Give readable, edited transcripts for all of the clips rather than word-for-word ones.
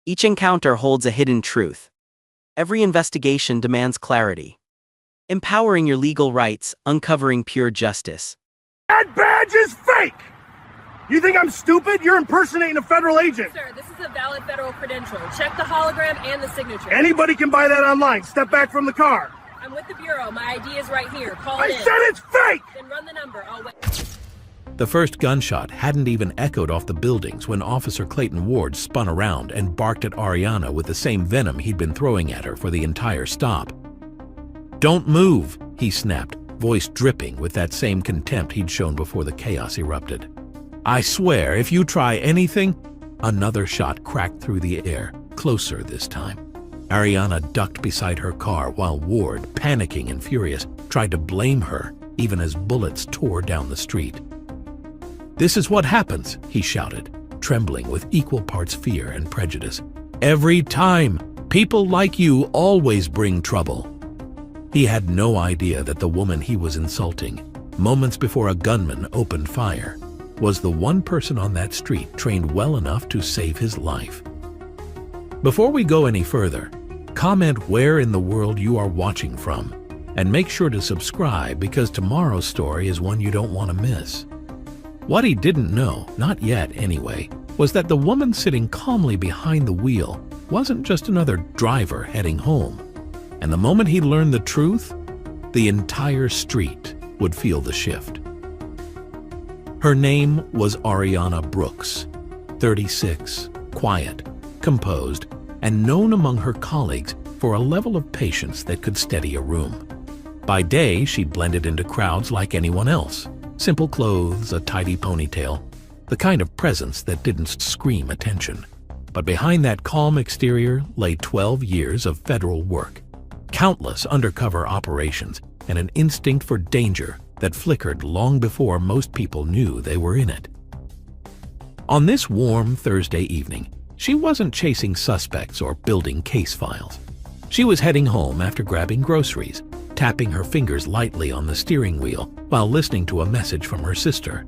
Each encounter holds a hidden truth. Every investigation demands clarity. Empowering your legal rights, uncovering pure justice. That badge is fake! You think I'm stupid? You're impersonating a federal agent. Sir, this is a valid federal credential. Check the hologram and the signature. Anybody can buy that online. Step back from the car. I'm with the Bureau. My ID is right here. Call I it in. said it's fake! Then run the number. I'll wait. The first gunshot hadn't even echoed off the buildings when Officer Clayton Ward spun around and barked at Ariana with the same venom he'd been throwing at her for the entire stop. "Don't move," he snapped, voice dripping with that same contempt he'd shown before the chaos erupted. "I swear, if you try anything—" Another shot cracked through the air, closer this time. Ariana ducked beside her car while Ward, panicking and furious, tried to blame her, even as bullets tore down the street. "This is what happens," he shouted, trembling with equal parts fear and prejudice. "Every time! People like you always bring trouble." He had no idea that the woman he was insulting, moments before a gunman opened fire, was the one person on that street trained well enough to save his life. Before we go any further, comment where in the world you are watching from, and make sure to subscribe because tomorrow's story is one you don't want to miss. What he didn't know, not yet anyway, was that the woman sitting calmly behind the wheel wasn't just another driver heading home. And the moment he learned the truth, the entire street would feel the shift. Her name was Ariana Brooks, 36, quiet, composed, and known among her colleagues for a level of patience that could steady a room. By day, she blended into crowds like anyone else. Simple clothes, a tidy ponytail, the kind of presence that didn't scream attention. But behind that calm exterior lay 12 years of federal work, countless undercover operations, and an instinct for danger that flickered long before most people knew they were in it. On this warm Thursday evening, she wasn't chasing suspects or building case files. She was heading home after grabbing groceries, tapping her fingers lightly on the steering wheel while listening to a message from her sister.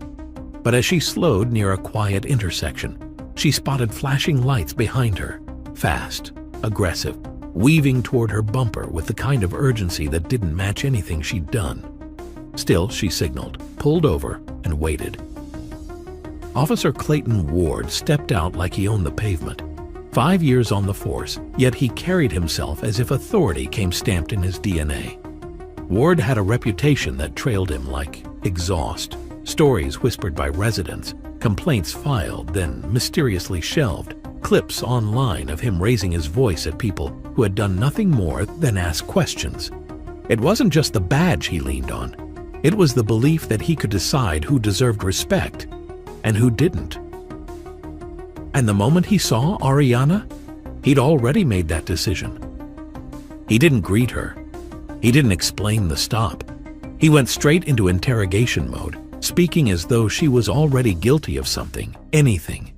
But as she slowed near a quiet intersection, she spotted flashing lights behind her, fast, aggressive, weaving toward her bumper with the kind of urgency that didn't match anything she'd done. Still, she signaled, pulled over, and waited. Officer Clayton Ward stepped out like he owned the pavement. 5 years on the force, yet he carried himself as if authority came stamped in his DNA. Ward had a reputation that trailed him like exhaust, stories whispered by residents, complaints filed, then mysteriously shelved, clips online of him raising his voice at people who had done nothing more than ask questions. It wasn't just the badge he leaned on. It was the belief that he could decide who deserved respect and who didn't. And the moment he saw Ariana, he'd already made that decision. He didn't greet her. He didn't explain the stop. He went straight into interrogation mode, speaking as though she was already guilty of something, anything.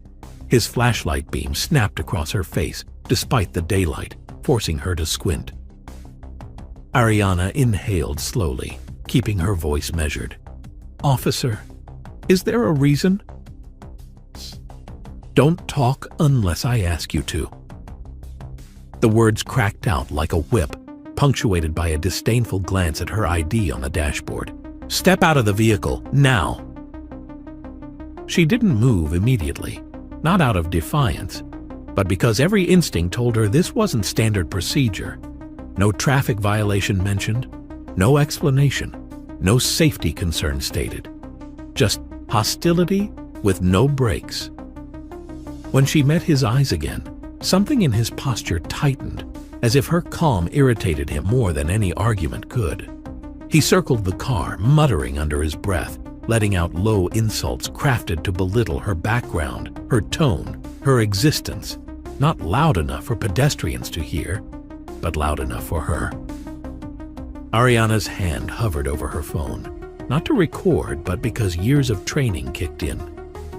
His flashlight beam snapped across her face, despite the daylight, forcing her to squint. Ariana inhaled slowly, keeping her voice measured. "Officer, is there a reason?" "Don't talk unless I ask you to." The words cracked out like a whip, punctuated by a disdainful glance at her ID on the dashboard. "Step out of the vehicle, now!" She didn't move immediately, not out of defiance, but because every instinct told her this wasn't standard procedure. No traffic violation mentioned, no explanation, no safety concern stated. Just hostility with no brakes. When she met his eyes again, something in his posture tightened, as if her calm irritated him more than any argument could. He circled the car, muttering under his breath, letting out low insults crafted to belittle her background, her tone, her existence, not loud enough for pedestrians to hear, but loud enough for her. Ariana's hand hovered over her phone, not to record, but because years of training kicked in.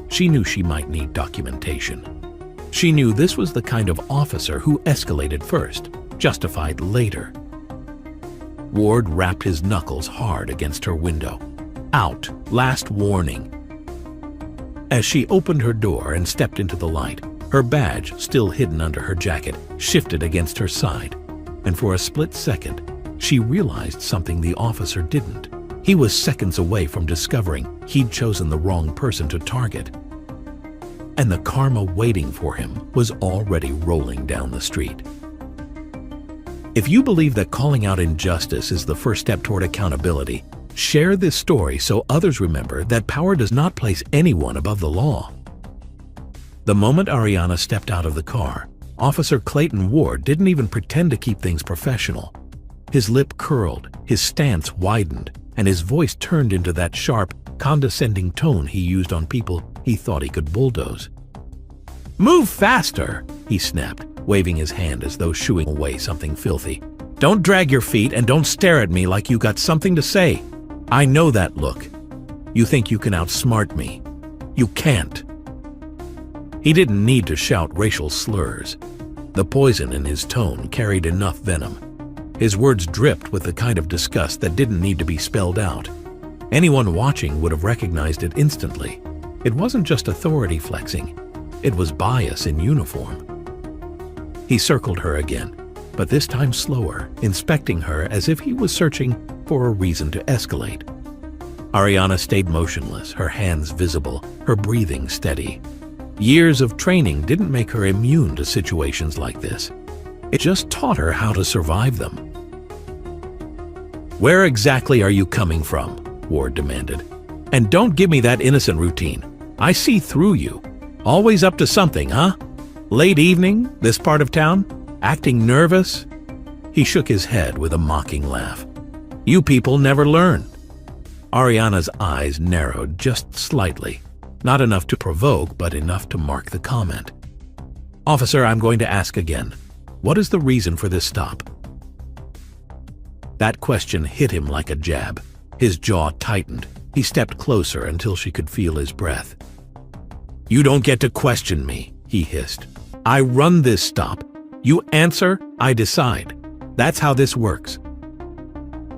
She knew she might need documentation. She knew this was the kind of officer who escalated first, justified later. Ward rapped his knuckles hard against her window. "Out, last warning." As she opened her door and stepped into the light, Her badge, still hidden under her jacket, shifted against her side, and for a split second, she realized something the officer didn't. He was seconds away from discovering he'd chosen the wrong person to target. And the karma waiting for him was already rolling down the street. If you believe that calling out injustice is the first step toward accountability, share this story so others remember that power does not place anyone above the law. The moment Ariana stepped out of the car, Officer Clayton Ward didn't even pretend to keep things professional. His lip curled, his stance widened, and his voice turned into that sharp, condescending tone he used on people he thought he could bulldoze. "Move faster!" he snapped, waving his hand as though shooing away something filthy. "Don't drag your feet and don't stare at me like you got something to say. I know that look. You think you can outsmart me. You can't." He didn't need to shout racial slurs. The poison in his tone carried enough venom. His words dripped with the kind of disgust that didn't need to be spelled out. Anyone watching would have recognized it instantly. It wasn't just authority flexing. It was bias in uniform. He circled her again, but this time slower, inspecting her as if he was searching for a reason to escalate. Ariana stayed motionless, her hands visible, her breathing steady. Years of training didn't make her immune to situations like this. It just taught her how to survive them. "Where exactly are you coming from?" Ward demanded. "And don't give me that innocent routine. I see through you. Always up to something, huh? Late evening, this part of town? Acting nervous?" He shook his head with a mocking laugh. "You people never learn." Ariana's eyes narrowed just slightly. Not enough to provoke, but enough to mark the comment. "Officer, I'm going to ask again. What is the reason for this stop?" That question hit him like a jab. His jaw tightened. He stepped closer until she could feel his breath. "You don't get to question me," he hissed. "I run this stop. You answer, I decide. That's how this works."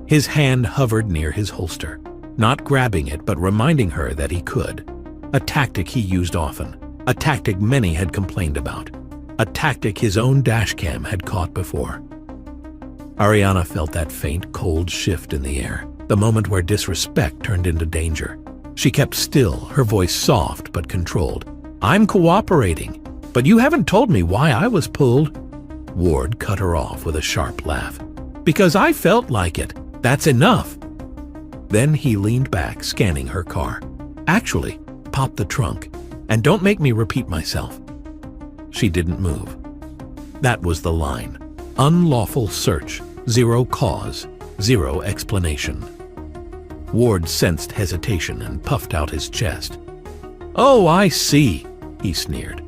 His hand hovered near his holster, not grabbing it but reminding her that he could. A tactic he used often, a tactic many had complained about, a tactic his own dashcam had caught before. Ariana felt that faint, cold shift in the air, the moment where disrespect turned into danger. She kept still, her voice soft but controlled. "I'm cooperating, but you haven't told me why I was pulled." Ward cut her off with a sharp laugh. "Because I felt like it. That's enough." Then he leaned back, scanning her car. "Actually, pop the trunk, and don't make me repeat myself." She didn't move. That was the line. Unlawful search, zero cause, zero explanation. Ward sensed hesitation and puffed out his chest. "Oh, I see," he sneered.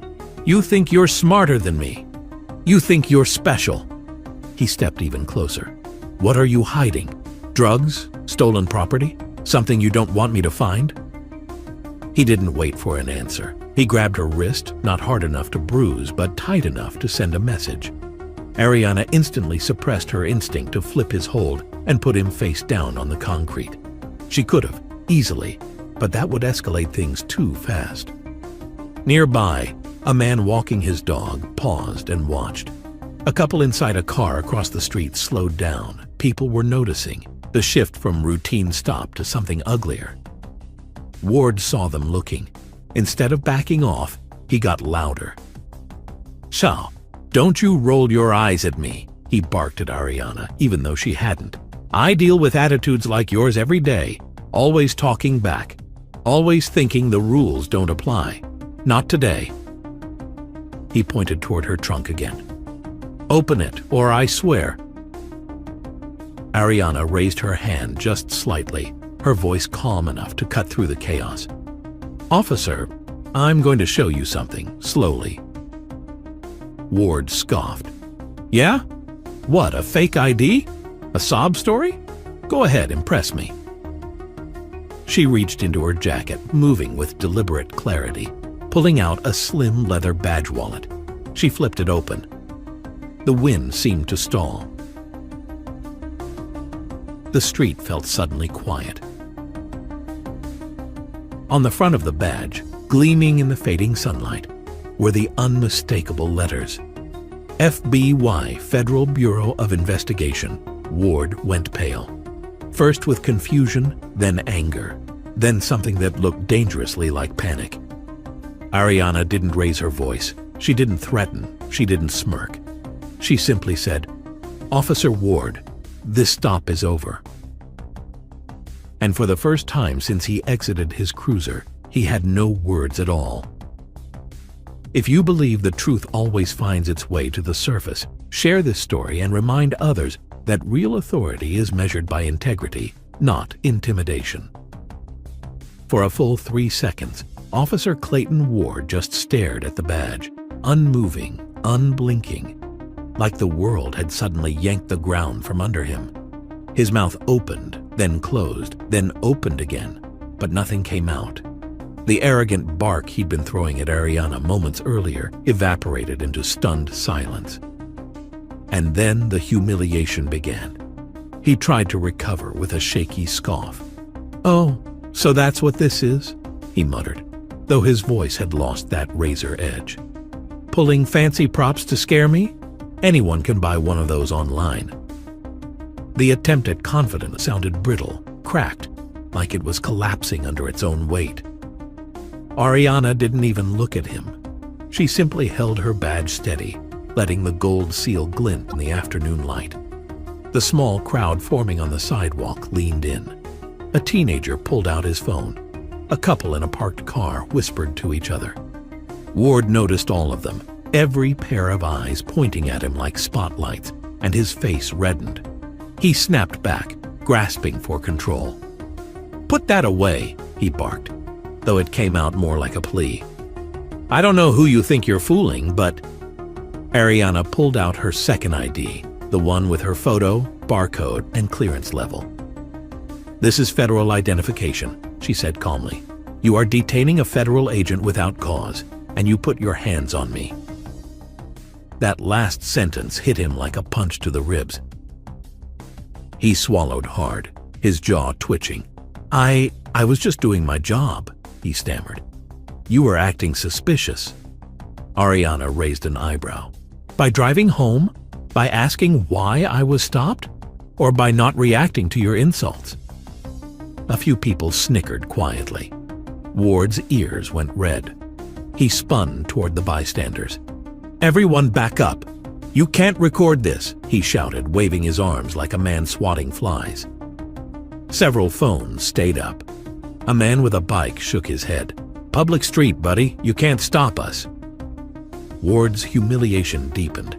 "You think you're smarter than me. You think you're special." He stepped even closer. "What are you hiding? Drugs? Stolen property? Something you don't want me to find?" He didn't wait for an answer. He grabbed her wrist, not hard enough to bruise, but tight enough to send a message. Ariana instantly suppressed her instinct to flip his hold and put him face down on the concrete. She could have, easily, but that would escalate things too fast. Nearby, a man walking his dog paused and watched. A couple inside a car across the street slowed down. People were noticing the shift from routine stop to something uglier. Ward saw them looking. Instead of backing off, he got louder. "Shao, don't you roll your eyes at me," he barked at Ariana, even though she hadn't. "I deal with attitudes like yours every day, always talking back, always thinking the rules don't apply. Not today." He pointed toward her trunk again. "Open it, or I swear." Ariana raised her hand just slightly, her voice calm enough to cut through the chaos. "Officer, I'm going to show you something, slowly." Ward scoffed. "Yeah? What, a fake ID? A sob story? Go ahead, impress me." She reached into her jacket, moving with deliberate clarity, pulling out a slim leather badge wallet. She flipped it open. The wind seemed to stall. The street felt suddenly quiet. On the front of the badge, gleaming in the fading sunlight, were the unmistakable letters. FBI, Federal Bureau of Investigation. Ward went pale. First with confusion, then anger, then something that looked dangerously like panic. Ariana didn't raise her voice. She didn't threaten. She didn't smirk. She simply said, "Officer Ward, this stop is over." And for the first time since he exited his cruiser, he had no words at all. If you believe the truth always finds its way to the surface, share this story and remind others that real authority is measured by integrity, not intimidation. For a full 3 seconds, Officer Clayton Ward just stared at the badge, unmoving, unblinking, like the world had suddenly yanked the ground from under him. His mouth opened, then closed, then opened again, but nothing came out. The arrogant bark he'd been throwing at Ariana moments earlier evaporated into stunned silence. And then the humiliation began. He tried to recover with a shaky scoff. "Oh, so that's what this is?" he muttered, though his voice had lost that razor edge. "Pulling fancy props to scare me? Anyone can buy one of those online." The attempt at confidence sounded brittle, cracked, like it was collapsing under its own weight. Ariana didn't even look at him. She simply held her badge steady, letting the gold seal glint in the afternoon light. The small crowd forming on the sidewalk leaned in. A teenager pulled out his phone. A couple in a parked car whispered to each other. Ward noticed all of them, every pair of eyes pointing at him like spotlights, and his face reddened. He snapped back, grasping for control. "Put that away," he barked, though it came out more like a plea. "I don't know who you think you're fooling, but—" Ariana pulled out her second ID, the one with her photo, barcode, and clearance level. "This is federal identification," she said calmly. "You are detaining a federal agent without cause, and you put your hands on me." That last sentence hit him like a punch to the ribs. He swallowed hard, his jaw twitching. I was just doing my job," he stammered. "You were acting suspicious." Ariana raised an eyebrow. "By driving home? By asking why I was stopped? Or by not reacting to your insults?" A few people snickered quietly. Ward's ears went red. He spun toward the bystanders. "Everyone back up! You can't record this," he shouted, waving his arms like a man swatting flies. Several phones stayed up. A man with a bike shook his head. "Public street, buddy. You can't stop us." Ward's humiliation deepened.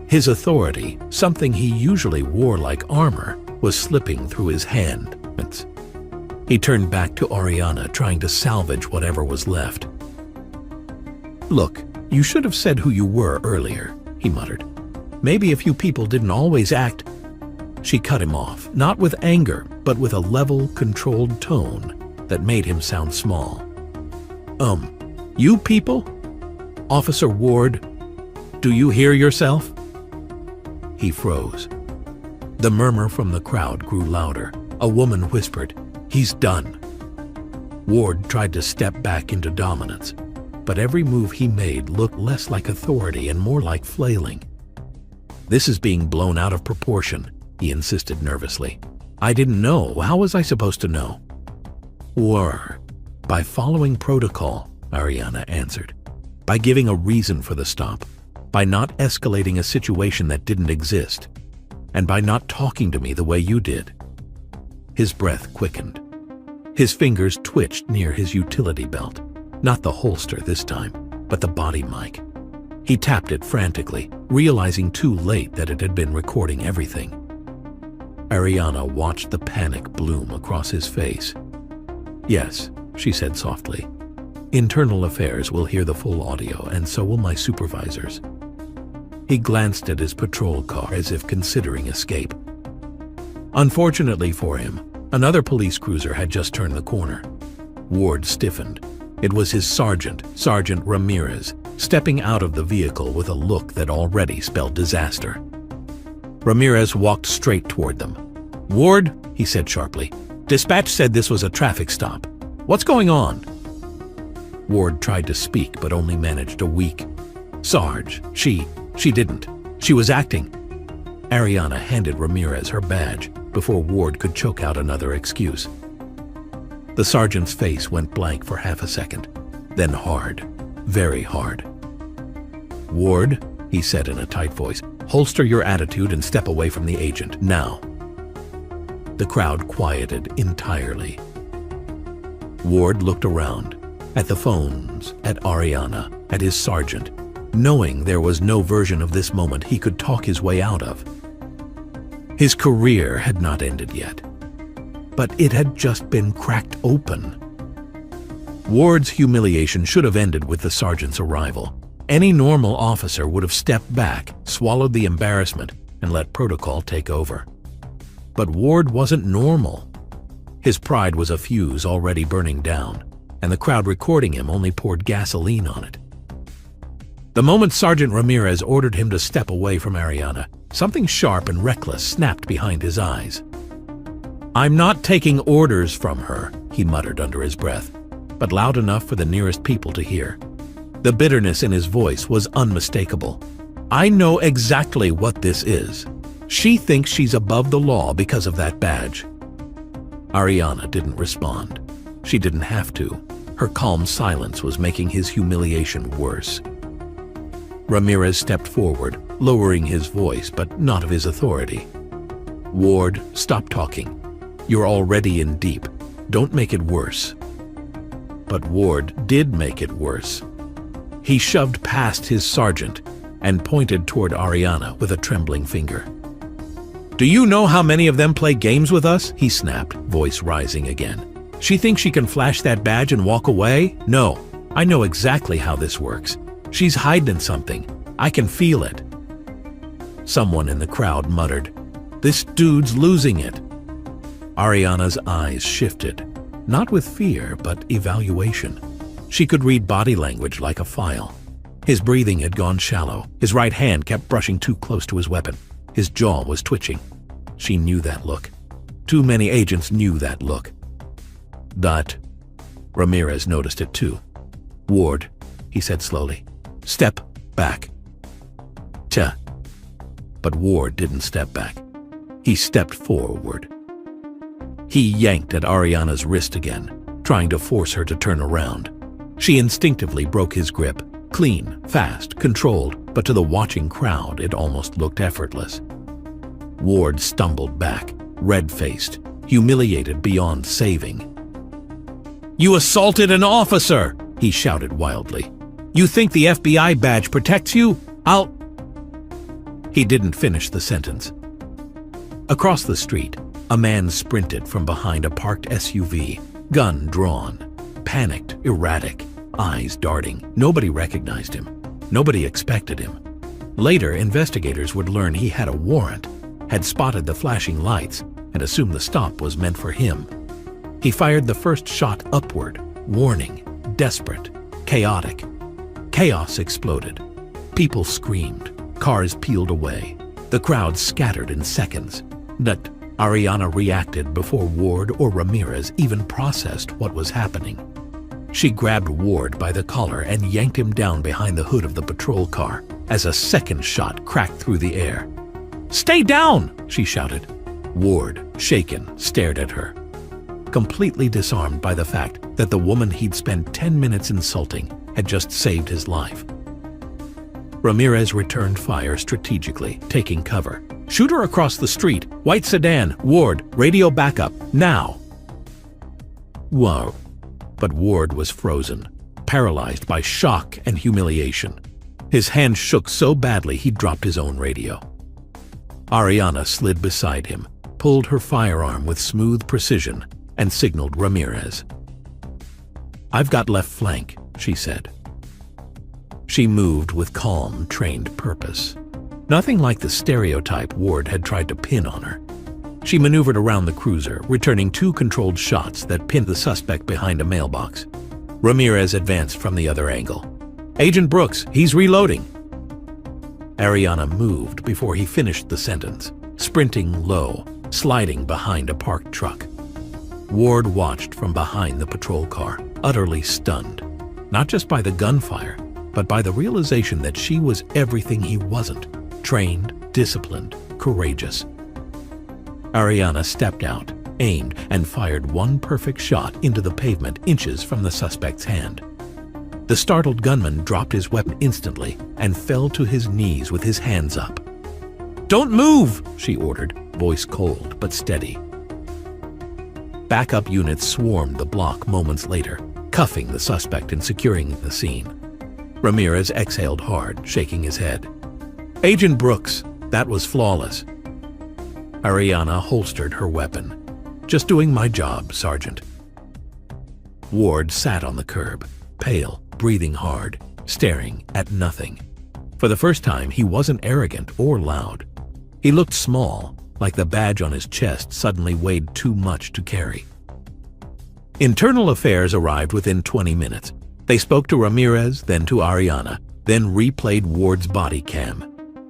His authority, something he usually wore like armor, was slipping through his hands. He turned back to Ariana, trying to salvage whatever was left. "Look, you should have said who you were earlier," he muttered. "Maybe a few people didn't always act—" She cut him off, not with anger, but with a level, controlled tone that made him sound small. You people? Officer Ward, do you hear yourself?" He froze. The murmur from the crowd grew louder. A woman whispered, "He's done." Ward tried to step back into dominance, but every move he made looked less like authority and more like flailing. "This is being blown out of proportion," he insisted nervously. "I didn't know. How was I supposed to know?" By following protocol," Ariana answered. "By giving a reason for the stop. By not escalating a situation that didn't exist. And by not talking to me the way you did." His breath quickened. His fingers twitched near his utility belt. Not the holster this time, but the body mic. He tapped it frantically, realizing too late that it had been recording everything. Ariana watched the panic bloom across his face. "Yes," she said softly. "Internal Affairs will hear the full audio, and so will my supervisors." He glanced at his patrol car as if considering escape. Unfortunately for him, another police cruiser had just turned the corner. Ward stiffened. It was his sergeant, Sergeant Ramirez, stepping out of the vehicle with a look that already spelled disaster. Ramirez walked straight toward them. "Ward," he said sharply, "dispatch said this was a traffic stop. What's going on?" Ward tried to speak but only managed a weak, "Sarge, she didn't. She was acting." Ariana handed Ramirez her badge before Ward could choke out another excuse. The sergeant's face went blank for half a second, then hard, very hard. "Ward," he said in a tight voice, "holster your attitude and step away from the agent, now." The crowd quieted entirely. Ward looked around, at the phones, at Ariana, at his sergeant, knowing there was no version of this moment he could talk his way out of. His career had not ended yet, but it had just been cracked open. Ward's humiliation should have ended with the sergeant's arrival. Any normal officer would have stepped back, swallowed the embarrassment, and let protocol take over. But Ward wasn't normal. His pride was a fuse already burning down, and the crowd recording him only poured gasoline on it. The moment Sergeant Ramirez ordered him to step away from Ariana, something sharp and reckless snapped behind his eyes. "I'm not taking orders from her," he muttered under his breath, but loud enough for the nearest people to hear. The bitterness in his voice was unmistakable. "I know exactly what this is. She thinks she's above the law because of that badge." Ariana didn't respond. She didn't have to. Her calm silence was making his humiliation worse. Ramirez stepped forward, lowering his voice, but not of his authority. "Ward, stop talking. You're already in deep. Don't make it worse." But Ward did make it worse. He shoved past his sergeant and pointed toward Ariana with a trembling finger. "Do you know how many of them play games with us?" he snapped, voice rising again. "She thinks she can flash that badge and walk away? No, I know exactly how this works. She's hiding something. I can feel it." Someone in the crowd muttered, "This dude's losing it." Ariana's eyes shifted, not with fear, but evaluation. She could read body language like a file. His breathing had gone shallow. His right hand kept brushing too close to his weapon. His jaw was twitching. She knew that look. Too many agents knew that look. That. Ramirez noticed it too. "Ward," he said slowly, "step back." "Tch." But Ward didn't step back. He stepped forward. He yanked at Ariana's wrist again, trying to force her to turn around. She instinctively broke his grip, clean, fast, controlled, but to the watching crowd it almost looked effortless. Ward stumbled back, red-faced, humiliated beyond saving. "You assaulted an officer!" he shouted wildly. "You think the FBI badge protects you? I'll—" He didn't finish the sentence. Across the street, a man sprinted from behind a parked SUV, gun drawn, panicked, erratic, eyes darting. Nobody recognized him. Nobody expected him. Later, investigators would learn he had a warrant, had spotted the flashing lights, and assumed the stop was meant for him. He fired the first shot upward, warning, desperate, chaotic. Chaos exploded. People screamed. Cars peeled away. The crowd scattered in seconds. But Ariana reacted before Ward or Ramirez even processed what was happening. She grabbed Ward by the collar and yanked him down behind the hood of the patrol car as a second shot cracked through the air. "Stay down!" she shouted. Ward, shaken, stared at her, completely disarmed by the fact that the woman he'd spent 10 minutes insulting had just saved his life. Ramirez returned fire strategically, taking cover. "Shoot her across the street. White sedan. Ward, radio backup. Now!" Whoa. But Ward was frozen, paralyzed by shock and humiliation. His hand shook so badly he dropped his own radio. Ariana slid beside him, pulled her firearm with smooth precision, and signaled Ramirez. "I've got left flank," she said. She moved with calm, trained purpose. Nothing like the stereotype Ward had tried to pin on her. She maneuvered around the cruiser, returning 2 controlled shots that pinned the suspect behind a mailbox. Ramirez advanced from the other angle. "Agent Brooks, he's reloading." Ariana moved before he finished the sentence, sprinting low, sliding behind a parked truck. Ward watched from behind the patrol car, utterly stunned. not just by the gunfire, but by the realization that she was everything he wasn't: trained, disciplined, courageous. Ariana stepped out, aimed, and fired one perfect shot into the pavement inches from the suspect's hand. The startled gunman dropped his weapon instantly and fell to his knees with his hands up. "Don't move!" she ordered, voice cold but steady. Backup units swarmed the block moments later, cuffing the suspect and securing the scene. Ramirez exhaled hard, shaking his head. "Agent Brooks, that was flawless." Ariana holstered her weapon. "Just doing my job, Sergeant." Ward sat on the curb, pale, breathing hard, staring at nothing. For the first time, he wasn't arrogant or loud. He looked small, like the badge on his chest suddenly weighed too much to carry. Internal Affairs arrived within 20 minutes. They spoke to Ramirez, then to Ariana, then replayed Ward's body cam.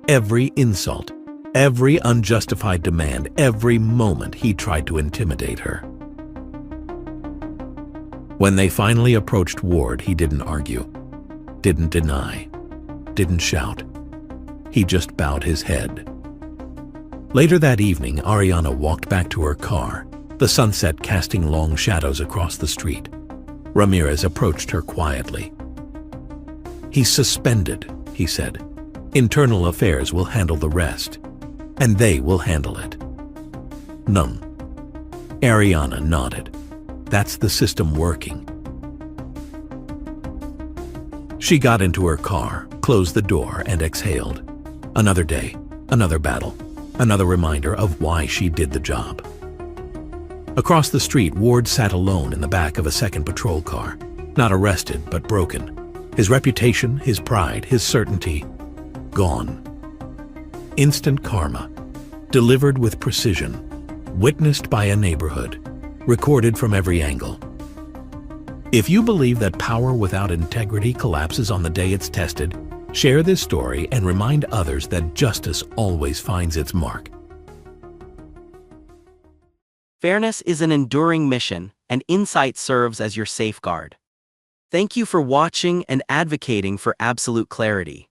Every insult, every unjustified demand, every moment he tried to intimidate her. When they finally approached Ward, he didn't argue, didn't deny, didn't shout. He just bowed his head. Later that evening, Ariana walked back to her car, the sunset casting long shadows across the street. Ramirez approached her quietly. "He's suspended," he said. "Internal Affairs will handle the rest, and they will handle it." "None." Ariana nodded. "That's the system working." She got into her car, closed the door, and exhaled. Another day, another battle, another reminder of why she did the job. Across the street, Ward sat alone in the back of a second patrol car, not arrested but broken. His reputation, his pride, his certainty, gone. Instant karma, delivered with precision, witnessed by a neighborhood, recorded from every angle. If you believe that power without integrity collapses on the day it's tested, share this story and remind others that justice always finds its mark. Fairness is an enduring mission, and insight serves as your safeguard. Thank you for watching and advocating for absolute clarity.